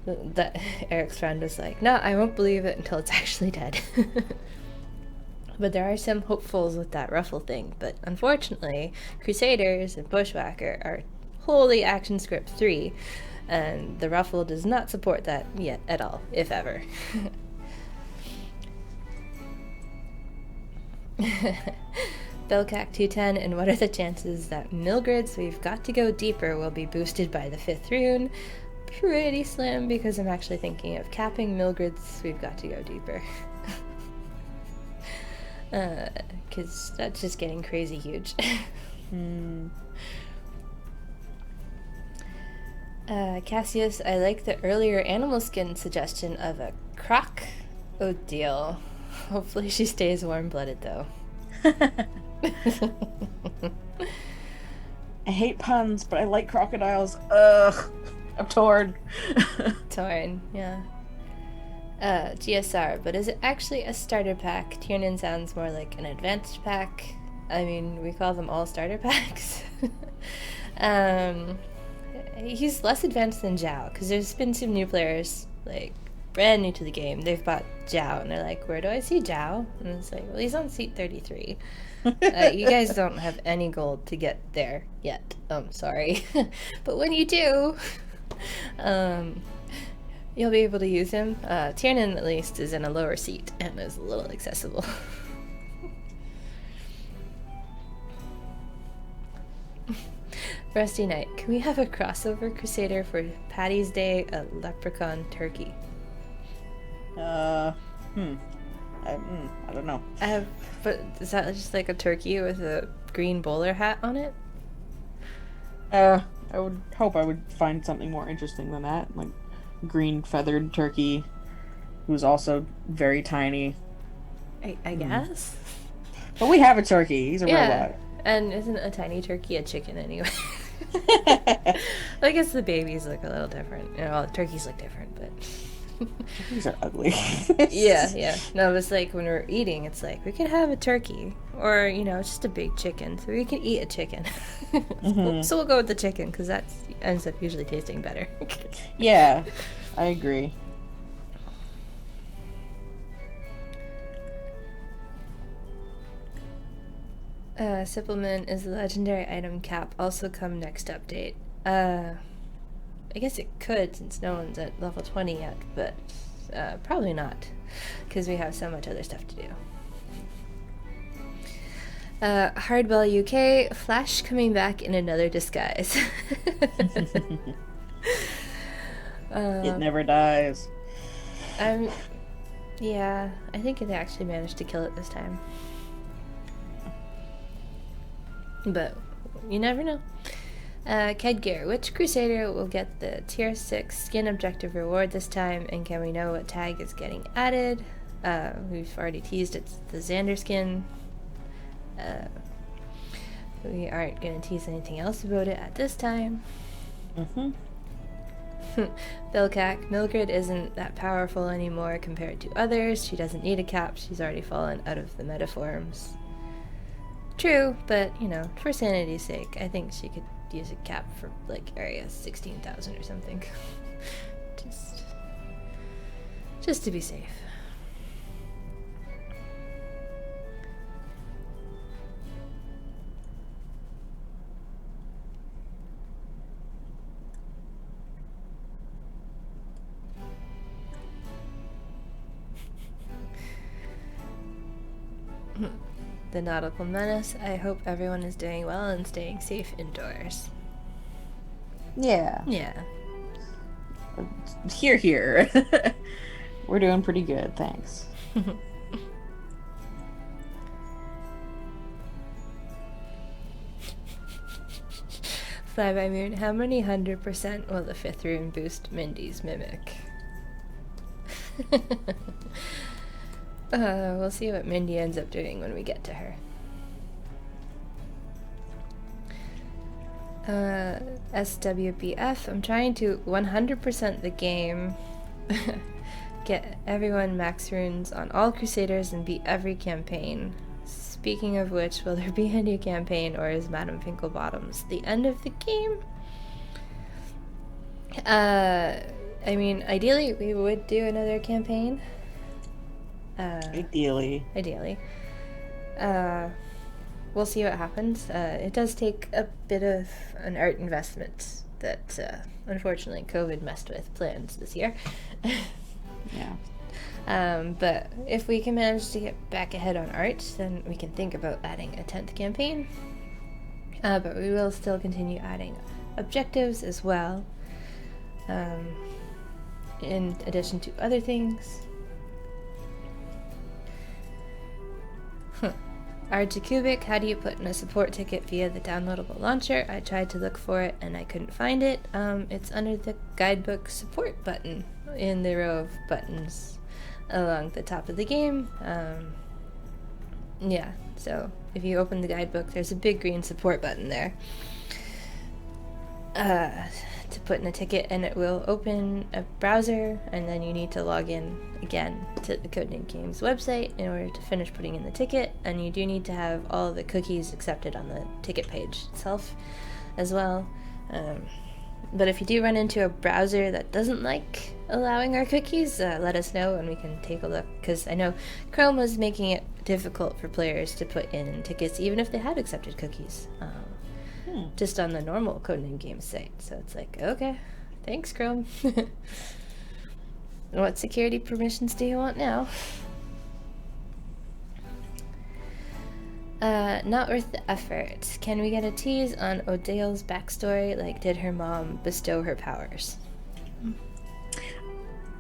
That Eric's friend was like, no, I won't believe it until it's actually dead. But there are some hopefuls with that ruffle thing, but unfortunately, Crusaders and Bushwhacker are wholly ActionScript 3, and the ruffle does not support that yet at all, if ever. Belcac 210, and what are the chances that Milgrid's We've Got to Go Deeper will be boosted by the 5th rune? Pretty slim, because I'm actually thinking of capping Milgrid's We've Got to Go Deeper. Because that's just getting crazy huge. Cassius, I like the earlier animal skin suggestion of a croc. Oh deal. Hopefully she stays warm-blooded though. I hate puns, but I like crocodiles. Ugh. I'm torn. Torn, yeah. GSR, but is it actually a starter pack? Tiernan sounds more like an advanced pack. I mean, we call them all starter packs. He's less advanced than Zhao, because there's been some new players, brand new to the game. They've bought Zhao, and they're like, where do I see Zhao? And it's like, well, he's on seat 33. You guys don't have any gold to get there yet. Sorry. But when you do, you'll be able to use him. Tiernan, at least, is in a lower seat and is a little accessible. Rusty Knight, can we have a crossover Crusader for Patty's Day, a leprechaun turkey? I don't know. But is that just like a turkey with a green bowler hat on it? I would hope I would find something more interesting than that, like green feathered turkey, who's also very tiny. I guess. But we have a turkey. He's a robot. And isn't a tiny turkey a chicken anyway? I guess the babies look a little different. Well, the turkeys look different, but These are ugly. Yeah. No, it was like when we're eating, it's like, we could have a turkey. Or, just a big chicken. So we can eat a chicken. So we'll go with the chicken, because that ends up usually tasting better. Yeah, I agree. Supplement is the legendary item cap. Also come next update. I guess it could, since no one's at level 20 yet, but probably not, because we have so much other stuff to do. Hardbell UK, Flash coming back in another disguise. It never dies. Yeah, I think they actually managed to kill it this time. But you never know. Kedgear, which Crusader will get the tier 6 skin objective reward this time, and can we know what tag is getting added? We've already teased it's the Xander skin. We aren't going to tease anything else about it at this time. Belkak, Mildred isn't that powerful anymore compared to others. She doesn't need a cap. She's already fallen out of the metaforms. True, but, for sanity's sake, I think she could use a cap for, area 16,000 or something. Just to be safe. The Nautical Menace. I hope everyone is doing well and staying safe indoors. Yeah. Yeah. Here. We're doing pretty good, thanks. Flyby Moon, how many 100% will the 5th rune boost Mindy's mimic? We'll see what Mindy ends up doing when we get to her. SWBF, I'm trying to 100% the game, get everyone max runes on all Crusaders, and beat every campaign. Speaking of which, will there be a new campaign, or is Madame Pinklebottom's the end of the game? Ideally we would do another campaign. Ideally. We'll see what happens. It does take a bit of an art investment that, unfortunately, COVID messed with plans this year. Yeah. But if we can manage to get back ahead on art, then we can think about adding a 10th campaign. But we will still continue adding objectives as well, in addition to other things. R2Cubic, how do you put in a support ticket via the downloadable launcher? I tried to look for it and I couldn't find it. It's under the guidebook support button in the row of buttons along the top of the game. Yeah, so if you open the guidebook, there's a big green support button there to put in a ticket, and it will open a browser, and then you need to log in again to the Codename Games website in order to finish putting in the ticket, and you do need to have all the cookies accepted on the ticket page itself as well. But if you do run into a browser that doesn't like allowing our cookies, let us know and we can take a look, because I know Chrome was making it difficult for players to put in tickets even if they had accepted cookies, just on the normal Codename Games site. So it's like, okay, thanks Chrome. What security permissions do you want now? Not worth the effort. Can we get a tease on Odale's backstory? Like, did her mom bestow her powers?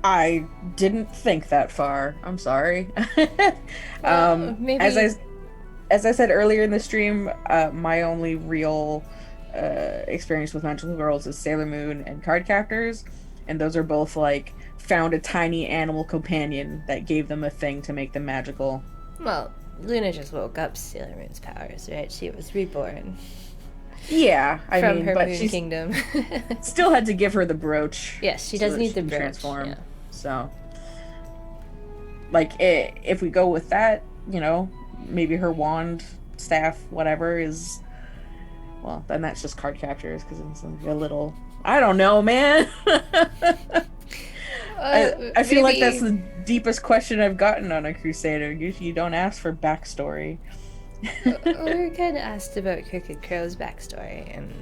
I didn't think that far. I'm sorry. Maybe... As I said earlier in the stream, my only real experience with Magical Girls is Sailor Moon and Card Captors, and those are both like found a tiny animal companion that gave them a thing to make them magical. Well, Luna just woke up Sailor Moon's powers, right? She was reborn. Yeah, from her moon kingdom. Still had to give her the brooch. Yes, she does need the brooch. Transform. Yeah. So, like, if we go with that, maybe her wand, staff, whatever is, well, then that's just card captures because it's like a little. I don't know, man. I feel like that's the deepest question I've gotten on a Crusader. Usually you don't ask for backstory. We were kind of asked about Crooked Crow's backstory, and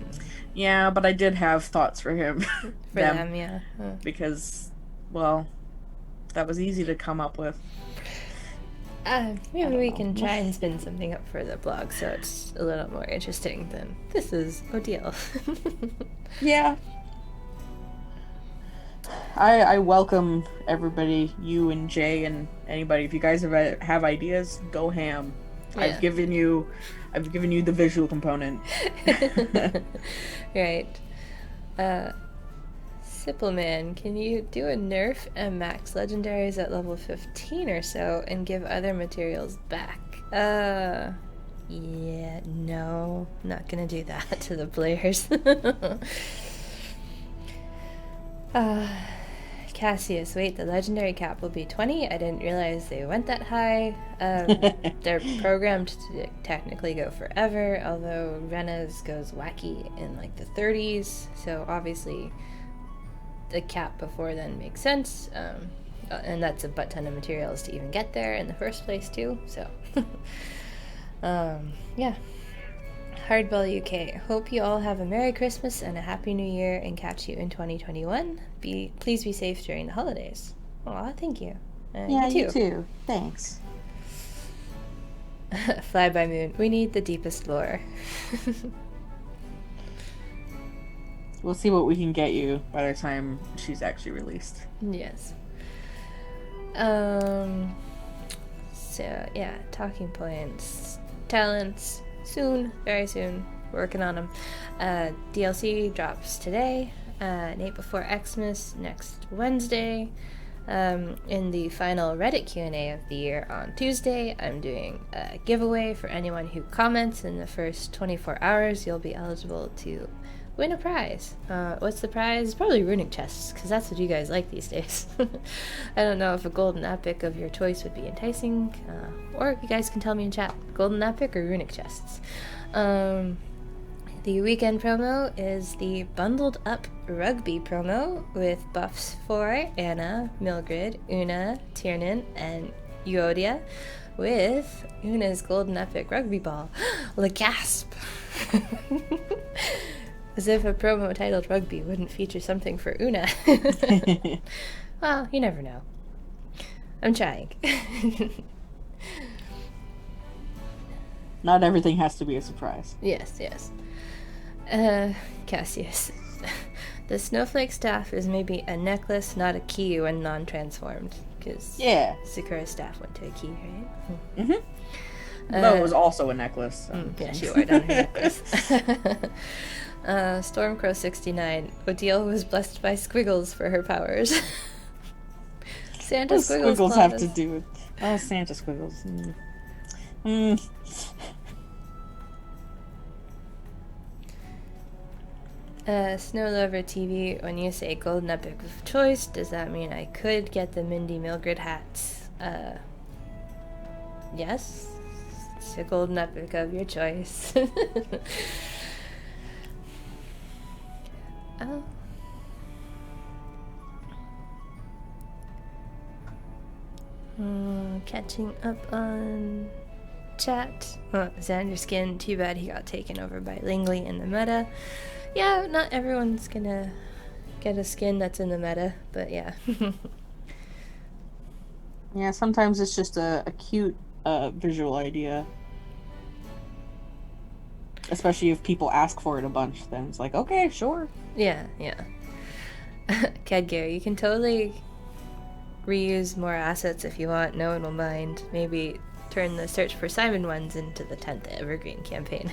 yeah, but I did have thoughts for him. for them, yeah. Because, well, that was easy to come up with. Maybe we can try and spin something up for the blog so it's a little more interesting than this is Odile. Yeah. I welcome everybody, you and Jay and anybody. If you guys have ideas, go ham. Yeah. I've given you the visual component. Right. Sippleman, can you do a nerf and max legendaries at level 15 or so and give other materials back? Yeah, no, not gonna do that to the players. Cassius, wait, the legendary cap will be 20? I didn't realize they went that high. They're programmed to technically go forever, although Rena's goes wacky in like the 30s, so obviously the cap before then makes sense, and that's a butt ton of materials to even get there in the first place too, so yeah. Hardball UK, hope you all have a Merry Christmas and a Happy New Year and catch you in 2021. Please be safe during the holidays. Aw, thank you. Yeah, you too. Thanks. Fly by Moon, we need the deepest lore. We'll see what we can get you by the time she's actually released. Yes. So, yeah, talking points. Talents. Soon. Very soon. Working on them. DLC drops today. Night before Xmas next Wednesday. In the final Reddit Q&A of the year on Tuesday, I'm doing a giveaway for anyone who comments in the first 24 hours. You'll be eligible to win a prize. What's the prize? Probably runic chests, because that's what you guys like these days. I don't know if a golden epic of your choice would be enticing, or you guys can tell me in chat, golden epic or runic chests. The weekend promo is the bundled up rugby promo with buffs for Anna, Mildred, Una, Tiernan, and Euodia, with Una's golden epic rugby ball. Le gasp! As if a promo titled Rugby wouldn't feature something for Una. Well, you never know. I'm trying. Not everything has to be a surprise. Yes. Cassius. The snowflake staff is maybe a necklace, not a key when non-transformed. Because Sakura's staff went to a key, right? Mm-hmm. No, it was also a necklace. Yeah, she wore it on her necklace. Stormcrow69. Odile was blessed by squiggles for her powers. Santa what squiggles. Squiggles have to do with? Oh, Santa squiggles. Snow Lover TV, when you say golden epic of choice, does that mean I could get the Mindy Mildred hats? Yes. It's a golden epic of your choice. Oh. Catching up on chat. Xander Skin, too bad he got taken over by Lingley in the meta. Yeah, not everyone's gonna get a skin that's in the meta, but yeah. Yeah, sometimes it's just a cute visual idea. Especially if people ask for it a bunch, then it's like, okay, sure. Yeah. Kedgear, you can totally reuse more assets if you want. No one will mind. Maybe turn the Search for Simon ones into the 10th Evergreen campaign.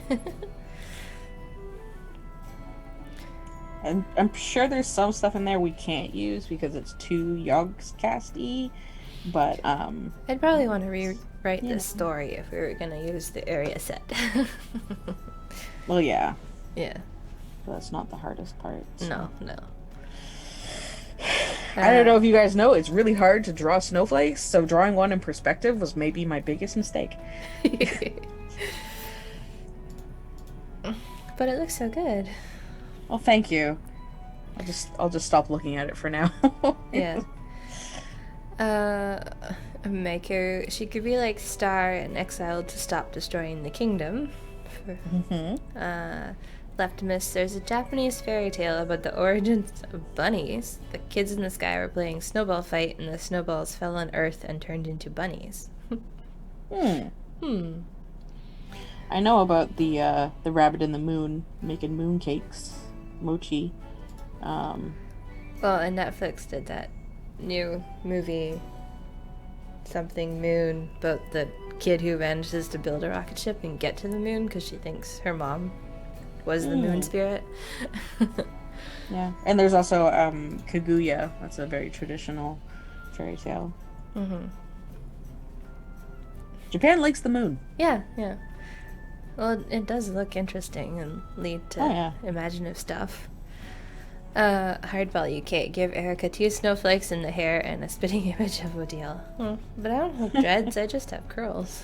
And I'm sure there's some stuff in there we can't use because it's too Yogscast-y, but I'd probably want to rewrite this story if we were going to use the area set. Well, yeah. Yeah. But that's not the hardest part. So. No. I don't know if you guys know, it's really hard to draw snowflakes, so drawing one in perspective was maybe my biggest mistake. But it looks so good. Well, thank you. I'll just stop looking at it for now. Yeah. Maker, she could be like Star and exiled to stop destroying the kingdom. Leptimus, there's a Japanese fairy tale about the origins of bunnies. The kids in the sky were playing snowball fight, and the snowballs fell on Earth and turned into bunnies. I know about the rabbit in the moon making moon cakes, mochi. Well, and Netflix did that new movie, Something Moon, about the kid who manages to build a rocket ship and get to the moon because she thinks her mom was the moon spirit. Yeah, and there's also Kaguya. That's a very traditional fairy tale. Japan likes the moon. Yeah. Well, it does look interesting and lead to imaginative stuff. Hardball UK, give Erika 2 snowflakes in the hair and a spitting image of Odile. But I don't have dreads, I just have curls.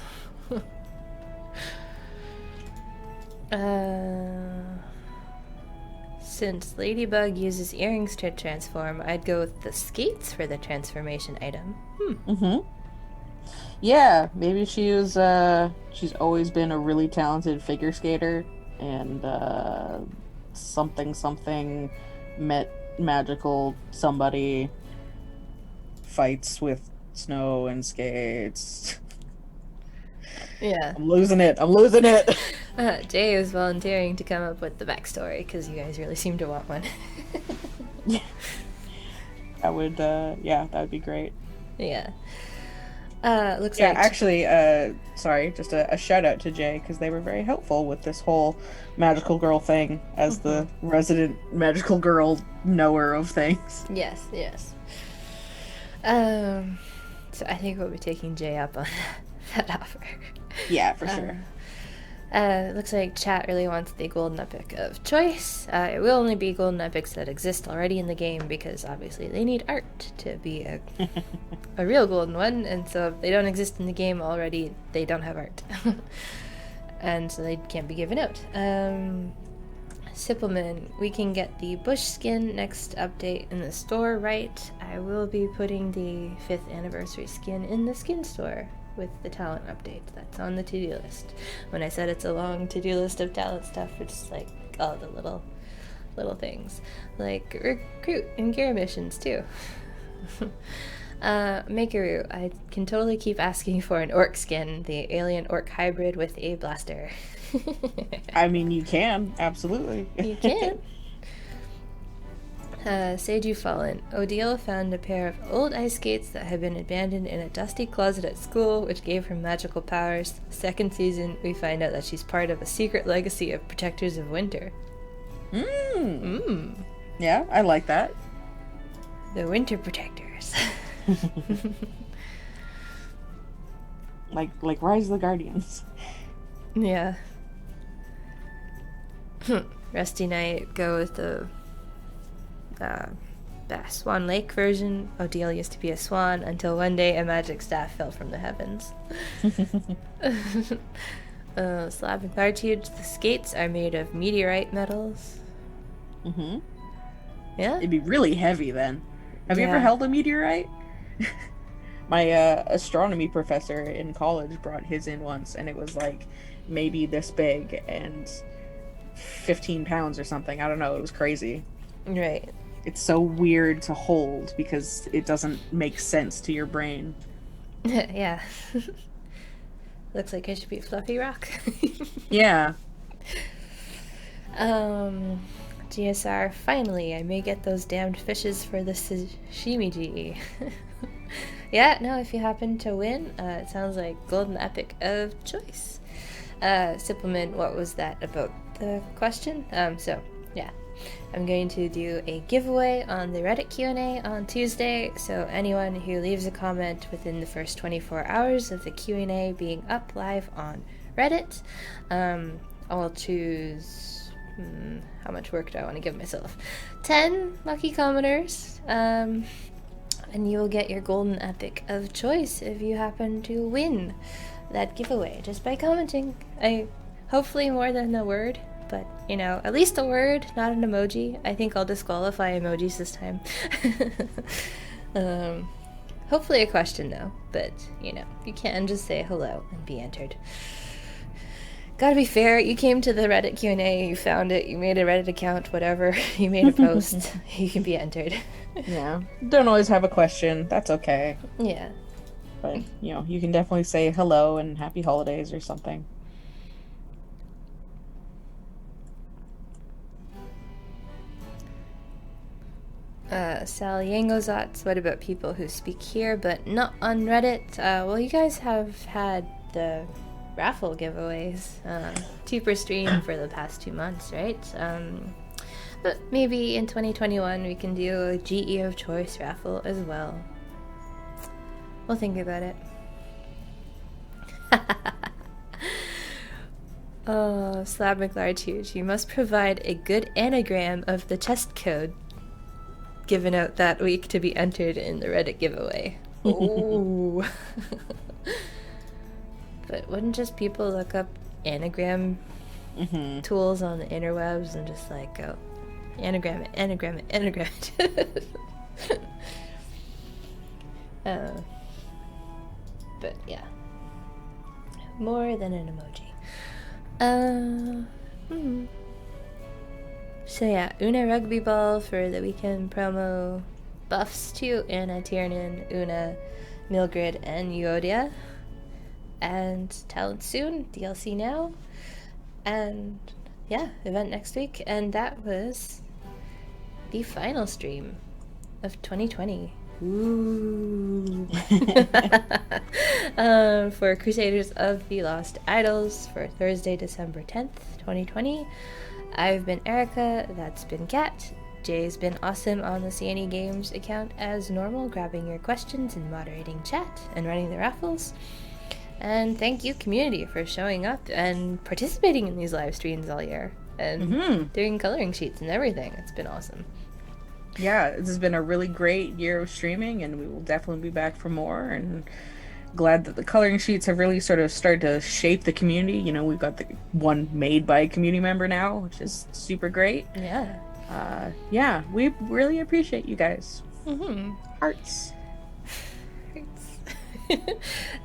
Since Ladybug uses earrings to transform, I'd go with the skates for the transformation item. Yeah, maybe she's always been a really talented figure skater, and something met magical somebody, fights with snow and skates. Yeah. I'm losing it. Jay is volunteering to come up with the backstory because you guys really seem to want one. That would be great. Yeah. Looks yeah, like... actually, sorry, just a shout out to Jay, because they were very helpful with this whole magical girl thing as the resident magical girl knower of things. Yes. So I think we'll be taking Jay up on that offer. Yeah, for sure. Looks like chat really wants the golden epic of choice. It will only be golden epics that exist already in the game because obviously they need art to be a real golden one, and so if they don't exist in the game already, they don't have art. And so they can't be given out. Sippleman, we can get the bush skin next update in the store, right? I will be putting the 5th anniversary skin in the skin store with the talent update. That's on the to-do list. When I said it's a long to-do list of talent stuff, it's like all the little things. Like recruit and gear missions too. Makeru, I can totally keep asking for an orc skin, the alien orc hybrid with a blaster. I mean, you can, absolutely. You can. Seiju Fallen. Odile found a pair of old ice skates that had been abandoned in a dusty closet at school, which gave her magical powers. Second season, we find out that she's part of a secret legacy of Protectors of Winter. Yeah, I like that. The Winter Protectors. like Rise of the Guardians. Yeah. Rusty Knight, go with the Swan Lake version. Odile used to be a swan until one day a magic staff fell from the heavens. Slab and Cartouche, the skates are made of meteorite metals. Yeah? It'd be really heavy then. Have you ever held a meteorite? My astronomy professor in college brought his in once, and it was like maybe this big and 15 pounds or something. I don't know. It was crazy. Right. It's so weird to hold because it doesn't make sense to your brain. Yeah. Looks like it should be a fluffy rock. Yeah. GSR, finally, I may get those damned fishes for the sashimi GE. Yeah, no, if you happen to win, it sounds like golden epic of choice. Supplement, what was that about the question? So, yeah. I'm going to do a giveaway on the Reddit Q&A on Tuesday, so anyone who leaves a comment within the first 24 hours of the Q&A being up live on Reddit, I'll choose... how much work do I want to give myself? 10 lucky commenters. and you will get your golden epic of choice if you happen to win that giveaway just by commenting. Hopefully more than a word, but at least a word, not an emoji. I think I'll disqualify emojis this time. Hopefully a question though, but you can just say hello and be entered. Gotta be fair, you came to the Reddit Q&A, you found it, you made a Reddit account, whatever, you made a post, you can be entered. Yeah, don't always have a question, that's okay. Yeah. But, you can definitely say hello and happy holidays or something. Sally Yangozots, what about people who speak here but not on Reddit? Well, you guys have had the raffle giveaways 2 per stream for the past 2 months, right? But maybe in 2021 we can do a GE of Choice raffle as well. We'll think about it. Oh, Slab McLarge, you must provide a good anagram of the chest code given out that week to be entered in the Reddit giveaway. Ooh. But wouldn't just people look up anagram tools on the interwebs and just go anagram it? But yeah, more than an emoji. So yeah, Una Rugby Ball for the weekend promo. Buffs to Anna Tiernan, Una, Milgrid, and Euodia. And talent soon, DLC now. And yeah, event next week. And that was the final stream of 2020. Ooh. For Crusaders of the Lost Idols for Thursday, December 10th, 2020. I've been Erika, that's been Kat. Jay's been awesome on the CNE Games account as normal, grabbing your questions and moderating chat and running the raffles. And thank you, community, for showing up and participating in these live streams all year and doing coloring sheets and everything. It's been awesome. Yeah, this has been a really great year of streaming, and we will definitely be back for more. And glad that the coloring sheets have really sort of started to shape the community. We've got the one made by a community member now, which is super great. Yeah. Yeah, we really appreciate you guys. Hearts.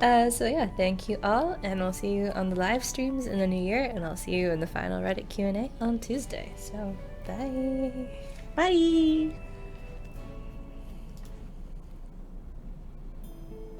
So yeah, thank you all, and we'll see you on the live streams in the new year, and I'll see you in the final Reddit Q&A on Tuesday. So, bye. Bye.